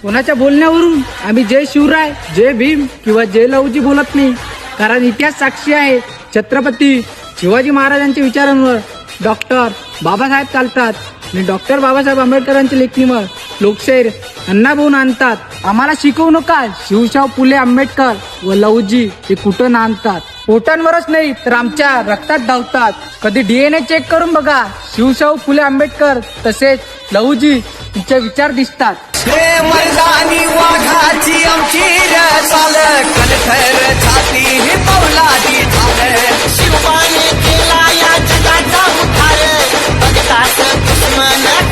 कोणाच्या बोलण्यावरून आम्ही जय शिवराय, जय भीम किंवा जय लवजी बोलत नाही, कारण इतिहास साक्षी आहे. छत्रपती शिवाजी महाराजांच्या विचारांवर डॉक्टर बाबासाहेब चालतात आणि डॉक्टर बाबासाहेब आंबेडकरांच्या लेखणीवर लोकशाहीर अण्णाभाऊ नांदतात. आम्हाला शिकवू नका शिवशाहू फुले आंबेडकर व लवजी हे कुठं नांदतात. पोटांवरच नाही तर आमच्या रक्तात धावतात. कधी DNA चेक करून बघा, शिवशाहू फुले आंबेडकर तसेच लवजी यांचे विचार दिसतात. मर्दानी वाघाची आमची चाल कणखर छाती ही पौलादी झालं. शिवबाने केला या जगाचा उद्धार, बघताच दुश्मन